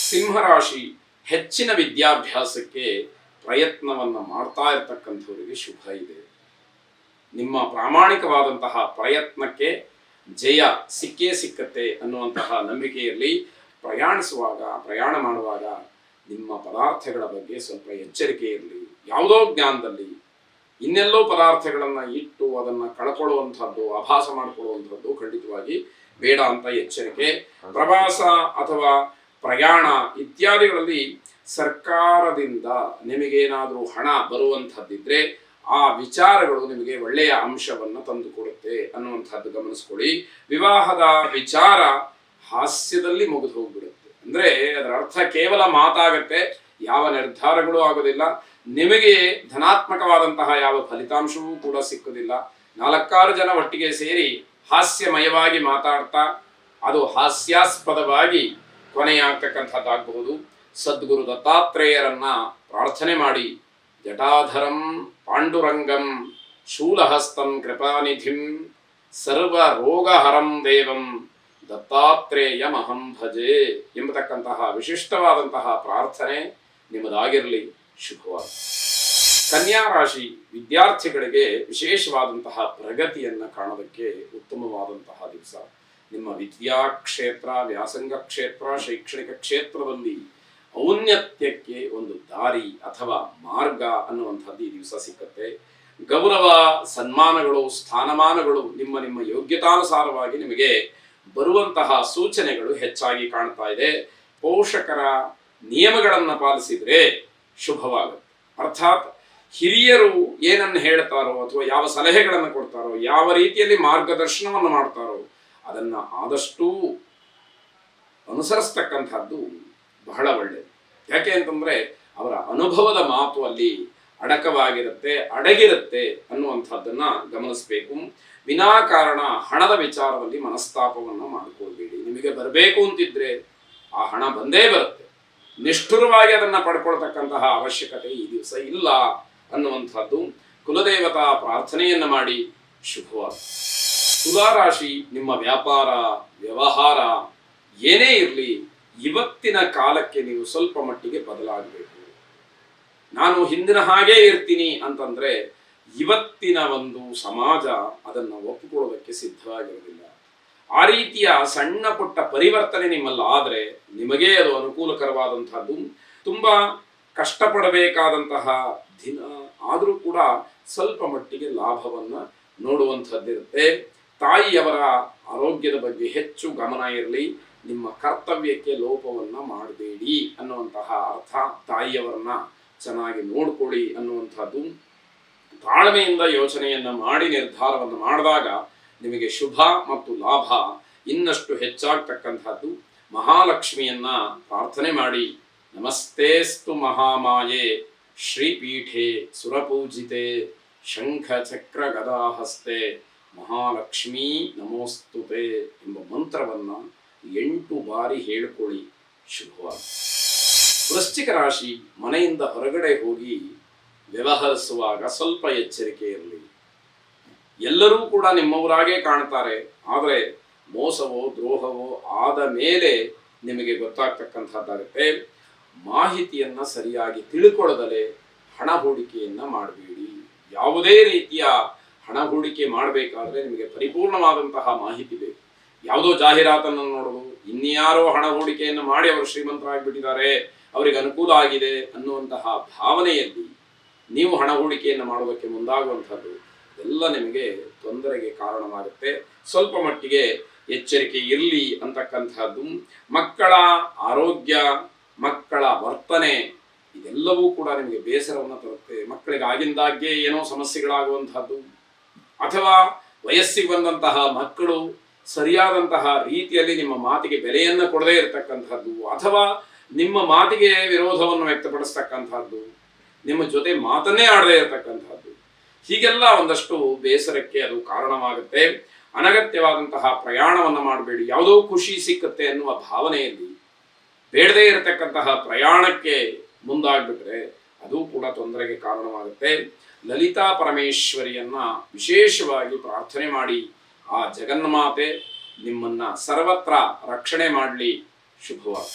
ಸಿಂಹರಾಶಿ ಹೆಚ್ಚಿನ ವಿದ್ಯಾಭ್ಯಾಸಕ್ಕೆ ಪ್ರಯತ್ನವನ್ನು ಮಾಡ್ತಾ ಇರತಕ್ಕಂಥವರಿಗೆ ಶುಭ ಇದೆ. ನಿಮ್ಮ ಪ್ರಾಮಾಣಿಕವಾದಂತಹ ಪ್ರಯತ್ನಕ್ಕೆ ಜಯ ಸಿಕ್ಕೇ ಸಿಕ್ಕತ್ತೆ ಅನ್ನುವಂತಹ ನಂಬಿಕೆಯಲ್ಲಿ ಪ್ರಯಾಣ ಮಾಡುವಾಗ ನಿಮ್ಮ ಪದಾರ್ಥಗಳ ಬಗ್ಗೆ ಸ್ವಲ್ಪ ಎಚ್ಚರಿಕೆ ಇರಲಿ. ಯಾವುದೋ ಜ್ಞಾನದಲ್ಲಿ ಇನ್ನೆಲ್ಲೋ ಪದಾರ್ಥಗಳನ್ನು ಇಟ್ಟು ಅದನ್ನು ಕಳ್ಕೊಳ್ಳುವಂಥದ್ದು, ಆಭಾಸ ಮಾಡಿಕೊಳ್ಳುವಂಥದ್ದು ಖಂಡಿತವಾಗಿ ಬೇಡ ಅಂತ ಎಚ್ಚರಿಕೆ. ಪ್ರವಾಸ ಅಥವಾ ಪ್ರಯಾಣ ಇತ್ಯಾದಿಗಳಲ್ಲಿ ಸರ್ಕಾರದಿಂದ ನಿಮಗೇನಾದರೂ ಹಣ ಬರುವಂಥದ್ದಿದ್ರೆ ಆ ವಿಚಾರಗಳು ನಿಮಗೆ ಒಳ್ಳೆಯ ಅಂಶವನ್ನು ತಂದುಕೊಡುತ್ತೆ ಅನ್ನುವಂಥದ್ದು ಗಮನಿಸ್ಕೊಳ್ಳಿ. ವಿವಾಹದ ವಿಚಾರ ಹಾಸ್ಯದಲ್ಲಿ ಮುಗಿದು ಹೋಗ್ಬಿಡುತ್ತೆ. ಅಂದ್ರೆ ಅದರ ಅರ್ಥ ಕೇವಲ ಮಾತಾಗತ್ತೆ, ಯಾವ ನಿರ್ಧಾರಗಳು ಆಗೋದಿಲ್ಲ, ನಿಮಗೆ ಧನಾತ್ಮಕವಾದಂತಹ ಯಾವ ಫಲಿತಾಂಶವೂ ಕೂಡ ಸಿಕ್ಕುವುದಿಲ್ಲ. 4-6 ಜನ ಒಟ್ಟಿಗೆ ಸೇರಿ ಹಾಸ್ಯಮಯವಾಗಿ ಮಾತಾಡ್ತಾ ಅದು ಹಾಸ್ಯಾಸ್ಪದವಾಗಿ ಕೊನೆಯಾಗ್ತಕ್ಕಂಥದ್ದಾಗಬಹುದು. ಸದ್ಗುರು ದತ್ತಾತ್ರೇಯರನ್ನ ಪ್ರಾರ್ಥನೆ ಮಾಡಿ, ಜಟಾಧರಂ ಪಾಂಡುರಂಗಂ ಶೂಲಹಸ್ತಂ ಕೃಪಾನಿಧಿಂ ಸರ್ವ ರೋಗಹರಂ ದೇವಂ ದತ್ತಾತ್ರೇಯಮಹಂ ಭಜೆ ಎಂಬತಕ್ಕಂತಹ ವಿಶಿಷ್ಟವಾದಂತಹ ಪ್ರಾರ್ಥನೆ ನಿಮ್ಮದಾಗಿರಲಿ. ಶುಭವಾದ. ಕನ್ಯಾ ರಾಶಿ ವಿದ್ಯಾರ್ಥಿಗಳಿಗೆ ವಿಶೇಷವಾದಂತಹ ಪ್ರಗತಿಯನ್ನು ಕಾಣೋದಕ್ಕೆ ಉತ್ತಮವಾದಂತಹ ದಿವಸ. ನಿಮ್ಮ ವಿದ್ಯಾಕ್ಷೇತ್ರ, ವ್ಯಾಸಂಗ ಕ್ಷೇತ್ರ, ಶೈಕ್ಷಣಿಕ ಕ್ಷೇತ್ರದಲ್ಲಿ ಔನ್ನತ್ಯಕ್ಕೆ ಒಂದು ದಾರಿ ಅಥವಾ ಮಾರ್ಗ ಅನ್ನುವಂಥದ್ದು ಈ ದಿವಸ ಸಿಕ್ಕತ್ತೆ. ಗೌರವ, ಸನ್ಮಾನಗಳು, ಸ್ಥಾನಮಾನಗಳು ನಿಮ್ಮ ಯೋಗ್ಯತಾನುಸಾರವಾಗಿ ನಿಮಗೆ ಬರುವಂತಹ ಸೂಚನೆಗಳು ಹೆಚ್ಚಾಗಿ ಕಾಣ್ತಾ ಇದೆ. ಪೋಷಕರ ನಿಯಮಗಳನ್ನು ಪಾಲಿಸಿದರೆ ಶುಭವಾಗುತ್ತೆ. ಅರ್ಥಾತ್ ಹಿರಿಯರು ಏನನ್ನು ಹೇಳ್ತಾರೋ ಅಥವಾ ಯಾವ ಸಲಹೆಗಳನ್ನು ಕೊಡ್ತಾರೋ, ಯಾವ ರೀತಿಯಲ್ಲಿ ಮಾರ್ಗದರ್ಶನವನ್ನು ಮಾಡ್ತಾರೋ ಅದನ್ನು ಆದಷ್ಟು ಅನುಸರಿಸ್ತಕ್ಕಂಥದ್ದು ಬಹಳ ಒಳ್ಳೆಯದು. ಯಾಕೆ ಅಂತಂದ್ರೆ ಅವರ ಅನುಭವದ ಮಾತು ಅಲ್ಲಿ ಅಡಗಿರುತ್ತೆ ಅನ್ನುವಂಥದ್ದನ್ನ ಗಮನಿಸಬೇಕು. ವಿನಾಕಾರಣ ಹಣದ ವಿಚಾರದಲ್ಲಿ ಮನಸ್ತಾಪವನ್ನು ಮಾಡಿಕೊಳ್ಬೇಡಿ. ನಿಮಗೆ ಬರಬೇಕು ಅಂತಿದ್ರೆ ಆ ಹಣ ಬಂದೇ ಬರುತ್ತೆ. ನಿಷ್ಠುರವಾಗಿ ಅದನ್ನು ಪಡ್ಕೊಳ್ತಕ್ಕಂತಹ ಅವಶ್ಯಕತೆ ಈ ದಿವಸ ಇಲ್ಲ ಅನ್ನುವಂಥದ್ದು. ಕುಲದೇವತಾ ಪ್ರಾರ್ಥನೆಯನ್ನು ಮಾಡಿ. ಶುಭವಾದ. ತುಲಾರಾಶಿ ನಿಮ್ಮ ವ್ಯಾಪಾರ, ವ್ಯವಹಾರ ಏನೇ ಇರಲಿ, ಇವತ್ತಿನ ಕಾಲಕ್ಕೆ ನೀವು ಸ್ವಲ್ಪ ಮಟ್ಟಿಗೆ ಬದಲಾಗಬೇಕು. ನಾನು ಹಿಂದಿನ ಹಾಗೇ ಇರ್ತೀನಿ ಅಂತಂದ್ರೆ ಇವತ್ತಿನ ಒಂದು ಸಮಾಜ ಅದನ್ನು ಒಪ್ಪಿಕೊಳ್ಳೋದಕ್ಕೆ ಸಿದ್ಧವಾಗಿರೋದಿಲ್ಲ. ಆ ರೀತಿಯ ಸಣ್ಣ ಪುಟ್ಟ ಪರಿವರ್ತನೆ ನಿಮ್ಮಲ್ಲಿ ಆದರೆ ನಿಮಗೇ ಅದು ಅನುಕೂಲಕರವಾದಂತಹದ್ದು. ತುಂಬಾ ಕಷ್ಟಪಡಬೇಕಾದಂತಹ ದಿನ ಆದರೂ ಕೂಡ ಸ್ವಲ್ಪ ಮಟ್ಟಿಗೆ ಲಾಭವನ್ನ ನೋಡುವಂಥದ್ದಿರುತ್ತೆ. ತಾಯಿಯವರ ಆರೋಗ್ಯದ ಬಗ್ಗೆ ಹೆಚ್ಚು ಗಮನ ಇರಲಿ. ನಿಮ್ಮ ಕರ್ತವ್ಯಕ್ಕೆ ಲೋಪವನ್ನ ಮಾಡಬೇಡಿ ಅನ್ನುವಂತಹ ಅರ್ಥ. ತಾಯಿಯವರನ್ನ ಚೆನ್ನಾಗಿ ನೋಡ್ಕೊಳ್ಳಿ ಅನ್ನುವಂಥದ್ದು. ತಾಳ್ಮೆಯಿಂದ ಯೋಚನೆಯನ್ನ ಮಾಡಿ ನಿರ್ಧಾರವನ್ನು ಮಾಡಿದಾಗ ನಿಮಗೆ ಶುಭ ಮತ್ತು ಲಾಭ ಇನ್ನಷ್ಟು ಹೆಚ್ಚಾಗ್ತಕ್ಕಂಥದ್ದು. ಮಹಾಲಕ್ಷ್ಮಿಯನ್ನ ಪ್ರಾರ್ಥನೆ ಮಾಡಿ. ನಮಸ್ತೇಸ್ತು ಮಹಾಮಾಯೆ ಶ್ರೀಪೀಠೆ ಸುರಪೂಜಿತೆ ಶಂಖ ಚಕ್ರ ಗದಾಹಸ್ತೆ ಮಹಾಲಕ್ಷ್ಮೀ ನಮೋಸ್ತುತೆ ಎಂಬ ಮಂತ್ರವನ್ನ 8 ಬಾರಿ ಹೇಳಿಕೊಳ್ಳಿ. ಶುಭವಾದ. ವೃಶ್ಚಿಕ ರಾಶಿ ಮನೆಯಿಂದ ಹೊರಗಡೆ ಹೋಗಿ ವ್ಯವಹರಿಸುವಾಗ ಸ್ವಲ್ಪ ಎಚ್ಚರಿಕೆ ಇರಲಿ. ಎಲ್ಲರೂ ಕೂಡ ನಿಮ್ಮವರಾಗೇ ಕಾಣ್ತಾರೆ, ಆದರೆ ಮೋಸವೋ ದ್ರೋಹವೋ ಆದ ಮೇಲೆ ನಿಮಗೆ ಗೊತ್ತಾಗ್ತಕ್ಕಂಥದ್ದಾಗುತ್ತೆ. ಮಾಹಿತಿಯನ್ನ ಸರಿಯಾಗಿ ತಿಳ್ಕೊಳ್ಳದಲೇ ಹಣ ಹೂಡಿಕೆಯನ್ನ ಮಾಡಬೇಡಿ. ಯಾವುದೇ ರೀತಿಯ ಹಣ ಹೂಡಿಕೆ ಮಾಡಬೇಕಾದ್ರೆ ನಿಮಗೆ ಪರಿಪೂರ್ಣವಾದಂತಹ ಮಾಹಿತಿ ಬೇಕು. ಯಾವುದೋ ಜಾಹೀರಾತನ್ನು ನೋಡೋದು, ಇನ್ಯಾರೋ ಹಣ ಹೂಡಿಕೆಯನ್ನು ಮಾಡಿ ಅವರು ಶ್ರೀಮಂತರಾಗಿಬಿಟ್ಟಿದ್ದಾರೆ, ಅವರಿಗೆ ಅನುಕೂಲ ಆಗಿದೆ ಅನ್ನುವಂತಹ ಭಾವನೆಯಲ್ಲಿ ನೀವು ಹಣ ಹೂಡಿಕೆಯನ್ನು ಮಾಡೋದಕ್ಕೆ ಮುಂದಾಗುವಂಥದ್ದು ಎಲ್ಲ ನಿಮಗೆ ತೊಂದರೆಗೆ ಕಾರಣವಾಗುತ್ತೆ. ಸ್ವಲ್ಪ ಮಟ್ಟಿಗೆ ಎಚ್ಚರಿಕೆ ಇರಲಿ ಅಂತಕ್ಕಂಥದ್ದು. ಮಕ್ಕಳ ಆರೋಗ್ಯ, ಮಕ್ಕಳ ವರ್ತನೆ ಇದೆಲ್ಲವೂ ಕೂಡ ನಿಮಗೆ ಬೇಸರವನ್ನು ತರುತ್ತೆ. ಮಕ್ಕಳಿಗೆ ಆಗಿಂದಾಗ್ಗೆ ಏನೋ ಸಮಸ್ಯೆಗಳಾಗುವಂತಹದ್ದು, ಅಥವಾ ವಯಸ್ಸಿಗೆ ಬಂದಂತಹ ಮಕ್ಕಳು ಸರಿಯಾದಂತಹ ರೀತಿಯಲ್ಲಿ ನಿಮ್ಮ ಮಾತಿಗೆ ಬೆಲೆಯನ್ನು ಕೊಡದೇ ಇರತಕ್ಕಂಥದ್ದು, ಅಥವಾ ನಿಮ್ಮ ಮಾತಿಗೆ ವಿರೋಧವನ್ನು ವ್ಯಕ್ತಪಡಿಸ್ತಕ್ಕಂಥದ್ದು, ನಿಮ್ಮ ಜೊತೆ ಮಾತನ್ನೇ ಆಡದೇ ಇರತಕ್ಕಂಥದ್ದು, ಹೀಗೆಲ್ಲ ಒಂದಷ್ಟು ಬೇಸರಕ್ಕೆ ಅದು ಕಾರಣವಾಗುತ್ತೆ. ಅನಗತ್ಯವಾದಂತಹ ಪ್ರಯಾಣವನ್ನು ಮಾಡಬೇಡಿ. ಯಾವುದೋ ಖುಷಿ ಸಿಕ್ಕತ್ತೆ ಅನ್ನುವ ಭಾವನೆಯಲ್ಲಿ ಬೇಡದೇ ಇರತಕ್ಕಂತಹ ಪ್ರಯಾಣಕ್ಕೆ ಮುಂದಾಗ್ಬಿಟ್ರೆ ಅದು ಕೂಡ ತೊಂದರೆಗೆ ಕಾರಣವಾಗುತ್ತೆ. ಲಲಿತಾ ಪರಮೇಶ್ವರಿಯನ್ನ ವಿಶೇಷವಾಗಿ ಪ್ರಾರ್ಥನೆ ಮಾಡಿ. ಆ ಜಗನ್ಮಾತೆ ನಿಮ್ಮನ್ನ ಸರ್ವತ್ರ ರಕ್ಷಣೆ ಮಾಡಲಿ. ಶುಭವಾಗಲಿ.